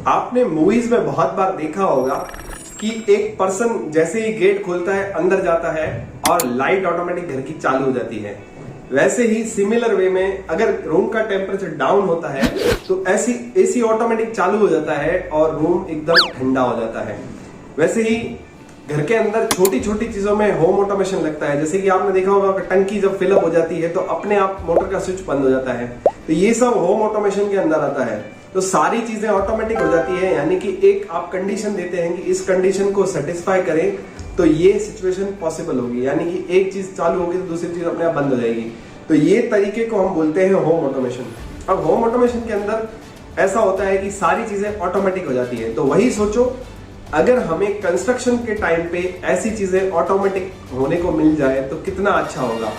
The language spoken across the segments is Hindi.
आपने मूवीज में बहुत बार देखा होगा कि एक पर्सन जैसे ही गेट खोलता है अंदर जाता है और लाइट ऑटोमेटिक घर की चालू हो जाती है। वैसे ही सिमिलर वे में अगर रूम का टेम्परेचर डाउन होता है तो ऐसी एसी ऑटोमेटिक चालू हो जाता है और रूम एकदम ठंडा हो जाता है। वैसे ही घर के अंदर छोटी छोटी चीजों में होम ऑटोमेशन लगता है। जैसे कि आपने देखा होगा कि टंकी जब फिलअप हो जाती है तो अपने आप मोटर का स्विच बंद हो जाता है, तो ये सब होम ऑटोमेशन के अंदर आता है। तो सारी चीजें ऑटोमेटिक हो जाती है, यानी कि एक आप कंडीशन देते हैं कि इस कंडीशन को सेटिस्फाई करें तो ये सिचुएशन पॉसिबल होगी, यानी कि एक चीज चालू होगी तो दूसरी चीज अपने आप बंद हो जाएगी। तो ये तरीके को हम बोलते हैं होम ऑटोमेशन। अब होम ऑटोमेशन के अंदर ऐसा होता है कि सारी चीजें ऑटोमेटिक हो जाती है। तो वही सोचो, अगर हमें कंस्ट्रक्शन के टाइम पे ऐसी चीजें ऑटोमेटिक होने को मिल जाए तो कितना अच्छा होगा।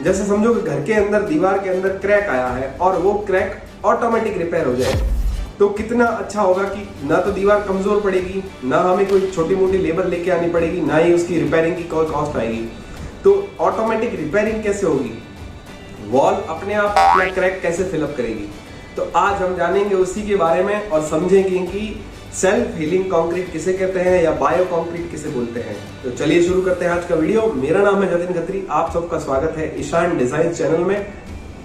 जैसे समझो कि घर के अंदर दीवार के अंदर क्रैक आया है और वो क्रैक ऑटोमेटिक रिपेयर हो जाए तो कितना अच्छा होगा कि ना तो दीवार कमजोर पड़ेगी, ना हमें कोई छोटी मोटी लेबर लेके आनी पड़ेगी, ना ही उसकी रिपेयरिंग की कोई कॉस्ट आएगी। तो ऑटोमेटिक रिपेयरिंग कैसे होगी, वॉल अपने आप अपना क्रैक कैसे फिलअप करेगी। तो आज हम जानेंगे उसी के बारे में और समझेंगे कि सेल्फ हीलिंग कंक्रीट किसे कहते हैं या बायो कंक्रीट किसे बोलते हैं। तो चलिए शुरू करते हैं आज का वीडियो। मेरा नाम है जतिन खत्री, आप सबका स्वागत है ईशान डिजाइन चैनल में।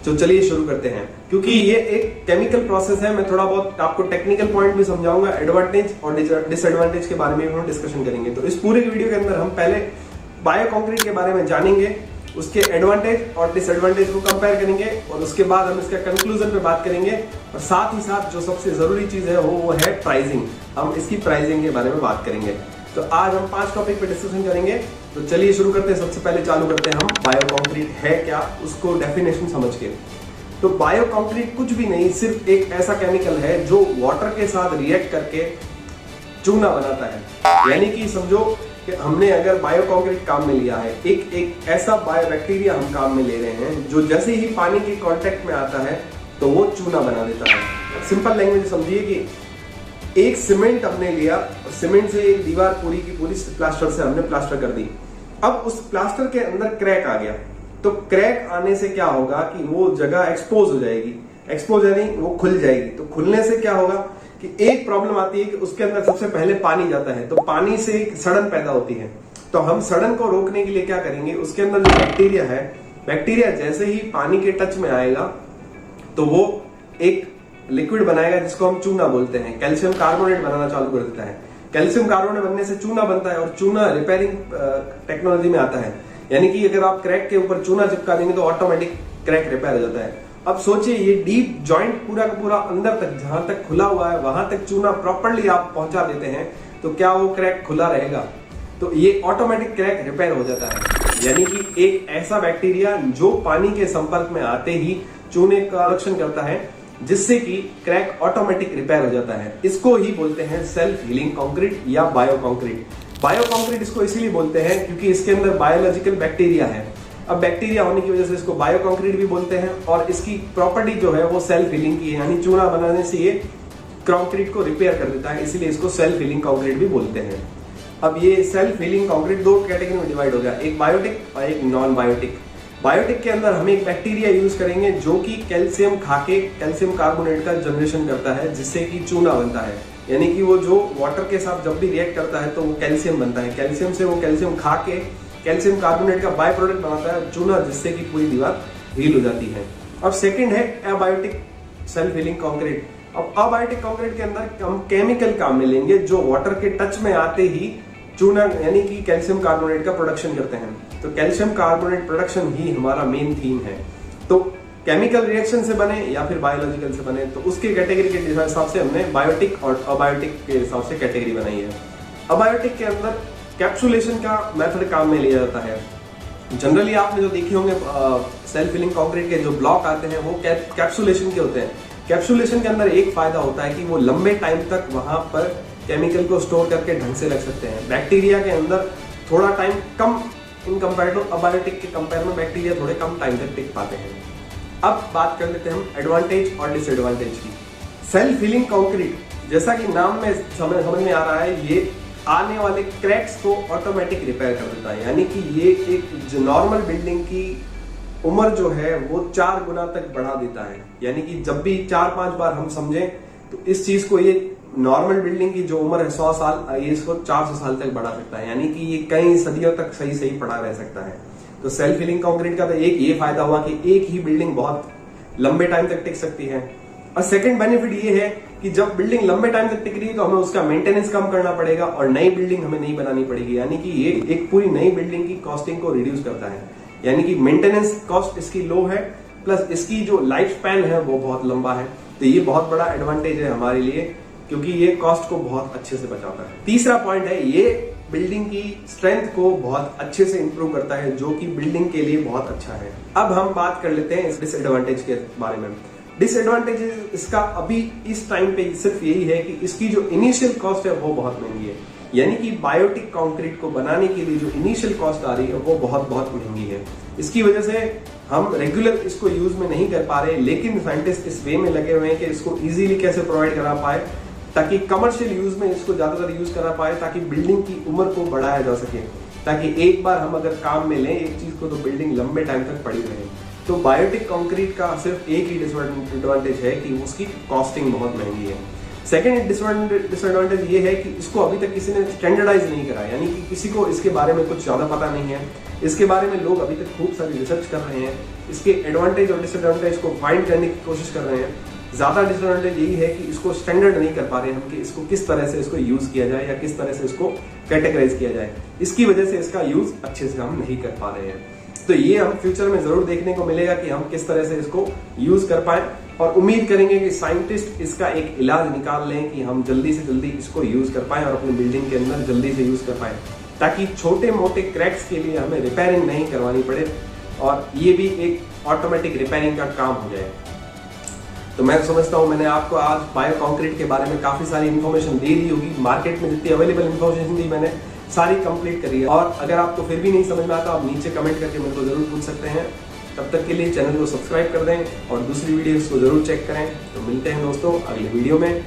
तो चलिए शुरू करते हैं। क्योंकि ये एक केमिकल प्रोसेस है, मैं थोड़ा बहुत आपको टेक्निकल पॉइंट भी समझाऊंगा, एडवांटेज और डिसएडवांटेज के बारे में भी हम डिस्कशन करेंगे। तो इस पूरे वीडियो के अंदर हम पहले बायो कंक्रीट के बारे में जानेंगे, उसके एडवांटेज और डिसएडवांटेज को कंपेयर करेंगे और उसके बाद हम इसका कंक्लूजन पे बात करेंगे। और साथ ही साथ जो सबसे जरूरी चीज है वो है प्राइसिंग। हम इसकी प्राइसिंग के बारे में बात करेंगे। तो आज हम 5 टॉपिक पे डिस्कशन करेंगे। तो चलिए शुरू करते हैं। सबसे पहले चालू करते हैं हम बायो कंक्रीट है क्या, उसको डेफिनेशन समझ के। तो बायो कंक्रीट कुछ भी नहीं, सिर्फ एक ऐसा केमिकल है जो वाटर के साथ रिएक्ट करके चूना बनाता है। यानी कि समझो कि हमने अगर बायो कंक्रीट काम में लिया है, एक ऐसा बायो बैक्टीरिया हम काम में ले रहे हैं जो जैसे ही पानी के कांटेक्ट में आता है तो वो चूना बना देता है। सिंपल लैंग्वेज समझिए कि एक सीमेंट हमने लिया और सीमेंट से एक दीवार पूरी की पूरी प्लास्टर से हमने प्लास्टर कर दी। अब उस प्लास्टर के अंदर क्रैक आ गया, तो क्रैक आने से क्या होगा कि वो जगह एक्सपोज हो जाएगी। एक्सपोज यानी वो खुल जाएगी। तो खुलने से क्या होगा कि एक प्रॉब्लम आती है कि उसके अंदर सबसे पहले पानी जाता है, तो पानी से एक सड़न पैदा होती है। तो हम सड़न को रोकने के लिए क्या करेंगे, उसके अंदर जो बैक्टीरिया है, बैक्टीरिया जैसे ही पानी के टच में आएगा तो वो एक लिक्विड बनाएगा जिसको हम चूना बोलते हैं। कैल्शियम कार्बोनेट बनाना चालू कर देता है। कैल्शियम कार्बोनेट बनने से चूना बनता है और चूना रिपेयरिंग टेक्नोलॉजी में आता है। यानी कि अगर आप क्रैक के ऊपर चूना चिपका देंगे तो ऑटोमेटिक क्रैक रिपेयर हो जाता है। अब सोचिए ये डीप जॉइंट पूरा का पूरा अंदर तक, जहां तक खुला हुआ है वहां तक चूना प्रॉपर्ली आप पहुंचा देते हैं तो क्या वो क्रैक खुला रहेगा? तो ये ऑटोमेटिक क्रैक रिपेयर हो जाता है। यानी कि एक ऐसा बैक्टीरिया जो पानी के संपर्क में आते ही चूने का रिएक्शन करता है जिससे कि क्रैक ऑटोमेटिक रिपेयर हो जाता है। इसको ही बोलते हैं सेल्फ हीलिंग कंक्रीट या बायो कंक्रीट। बायो कंक्रीट इसको इसीलिए बोलते हैं क्योंकि इसके अंदर बायोलॉजिकल बैक्टीरिया है। अब बैक्टीरिया होने की वजह से इसको बायो कंक्रीट भी बोलते हैं और इसकी प्रॉपर्टी जो है वो सेल्फ हीलिंग की है, यानी चूना बनाने से ये कंक्रीट को रिपेयर कर देता है, इसीलिए इसको सेल्फ हीलिंग कंक्रीट भी बोलते हैं। अब ये सेल्फ हीलिंग कंक्रीट 2 कैटेगरी में डिवाइड हो गया, एक बायोटिक और एक नॉन बायोटिक। बायोटिक के अंदर हम एक बैक्टीरिया यूज करेंगे जो कि कैल्शियम खाके कैल्शियम कार्बोनेट का जनरेशन करता है जिससे कि चूना बनता है। यानी कि वो जो वाटर के साथ जब भी रिएक्ट करता है तो वो कैल्शियम बनता है। कैल्शियम से वो कैल्शियम खा के कैल्शियम कार्बोनेट का बाय प्रोडक्ट बनाता है चूना, जिससे कि पूरी दीवार हील हो जाती है। अब सेकंड है एबायोटिक सेल्फ हीलिंग कंक्रीट। अब अबायोटिक कंक्रीट के अंदर हम केमिकल काम में लेंगे जो वाटर के टच में आते ही चूना यानी कि कैल्शियम कार्बोनेट का प्रोडक्शन करते हैं। तो कैल्शियम कार्बोनेट प्रोडक्शन ही हमारा मेन थीम है। तो केमिकल रिएक्शन से बने या फिर बायोलॉजिकल से बने, तो उसके कैटेगरी के हिसाब से हमने बायोटिक और अबायोटिक के हिसाब से कैटेगरी बनाई है। अबायोटिक के अंदर कैप्सुलेशन का मेथड काम में लिया जाता है। जनरली आपने जो देखे होंगे सेल्फ हीलिंग कंक्रीट के जो ब्लॉक आते हैं वो कैप्सुलेशन के होते हैं। कैप्सुलेशन के अंदर एक फायदा होता है कि वो लंबे टाइम तक वहां पर केमिकल को स्टोर करके ढंग से रख सकते हैं। बैक्टीरिया के अंदर थोड़ा टाइम कम, इन कंपेयर टू अबायोटिक के कंपेयर में बैक्टीरिया थोड़े कम टाइम तक टिक पाते हैं। अब बात कर लेते हैं हम एडवांटेज और डिसएडवांटेज की। सेल्फ हीलिंग कंक्रीट जैसा कि नाम में समझ में आ रहा है, ये आने वाले क्रैक्स को ऑटोमेटिक रिपेयर कर देता है। यानी कि ये एक नॉर्मल बिल्डिंग की उम्र जो है वो 4 गुना तक बढ़ा देता है। यानी कि जब भी 4-5 बार हम समझें तो इस चीज को ये नॉर्मल बिल्डिंग की जो उम्र है 100 साल, ये इसको 400 साल तक बढ़ा सकता है, यानी कि ये कई सदियों तक सही सही पड़ा रह सकता है। तो सेल्फ हीलिंग कंक्रीट का तो एक ये फायदा हुआ कि एक ही बिल्डिंग बहुत लंबे टाइम तक टिक सकती है। और सेकंड बेनिफिट ये है कि जब बिल्डिंग लंबे टाइम तक टिक रही है तो हमें उसका मेंटेनेंस कम करना पड़ेगा और नई बिल्डिंग हमें नहीं बनानी पड़ेगी, यानी कि ये एक पूरी नई बिल्डिंग की कॉस्टिंग को रिड्यूस करता है। यानी कि मेंटेनेंस कॉस्ट इसकी लो है, प्लस इसकी जो लाइफ स्पैन है वो बहुत लंबा है। तो ये बहुत बड़ा एडवांटेज है हमारे लिए, क्योंकि ये कॉस्ट को बहुत अच्छे से बचाता है। तीसरा पॉइंट है, ये बिल्डिंग की स्ट्रेंथ को बहुत अच्छे से इंप्रूव करता है, जो कि बिल्डिंग के लिए बहुत अच्छा है। अब हम बात कर लेते हैं इस डिसएडवांटेज के बारे में। डिसएडवांटेज इसका अभी इस टाइम पे सिर्फ यही है कि इसकी जो इनिशियल कॉस्ट है वो बहुत महंगी है, यानी कि बायोटिक कंक्रीट को बनाने के लिए जो इनिशियल कॉस्ट आ रही है वो बहुत बहुत महंगी है। इसकी वजह से हम रेगुलर इसको यूज में नहीं कर पा रहे, लेकिन साइंटिस्ट इस वे में लगे हुए हैं कि इसको इजीली कैसे प्रोवाइड करा पाए ताकि कमर्शियल यूज में इसको ज्यादातर यूज करा पाए, ताकि बिल्डिंग की उम्र को बढ़ाया जा सके, ताकि एक बार हम अगर काम में लें एक चीज को तो बिल्डिंग लंबे टाइम तक पड़ी रहे। तो बायोटिक कंक्रीट का सिर्फ एक ही डिसएडवांटेज है कि उसकी कॉस्टिंग बहुत महंगी है। सेकेंड डिसएडवांटेज ये है कि इसको अभी तक किसी ने स्टैंडर्डाइज नहीं करा, यानी कि किसी को इसके बारे में कुछ ज्यादा पता नहीं है। इसके बारे में लोग अभी तक खूब सारी रिसर्च कर रहे हैं, इसके एडवांटेज और डिसएडवांटेज को फाइंड करने की कोशिश कर रहे हैं। ज्यादा डिसएडवांटेज यही है कि इसको स्टैंडर्ड नहीं कर पा रहे हम कि इसको किस तरह से इसको यूज किया जाए या किस तरह से इसको कैटेगराइज किया जाए। इसकी वजह से इसका यूज अच्छे से हम नहीं कर पा रहे हैं। तो ये हम फ्यूचर में जरूर देखने को मिलेगा कि हम किस तरह से इसको यूज कर पाए, और उम्मीद करेंगे कि साइंटिस्ट इसका एक इलाज निकाल लें कि हम जल्दी से जल्दी इसको यूज कर पाए और अपनी बिल्डिंग के अंदर जल्दी से यूज कर पाए, ताकि छोटे मोटे क्रैक्स के लिए हमें रिपेयरिंग नहीं करवानी पड़े और ये भी एक ऑटोमेटिक रिपेयरिंग का काम हो जाए। तो मैं समझता हूं मैंने आपको आज बायो कंक्रीट के बारे में काफी सारी इन्फॉर्मेशन दे दी होगी। मार्केट में जितनी अवेलेबल इन्फॉर्मेशन दी मैंने सारी कंप्लीट करी है, और अगर आपको फिर भी नहीं समझ में आता आप नीचे कमेंट करके मेरे को जरूर पूछ सकते हैं। तब तक के लिए चैनल को सब्सक्राइब कर दें और दूसरी वीडियोस को जरूर चेक करें। तो मिलते हैं दोस्तों अगले वीडियो में।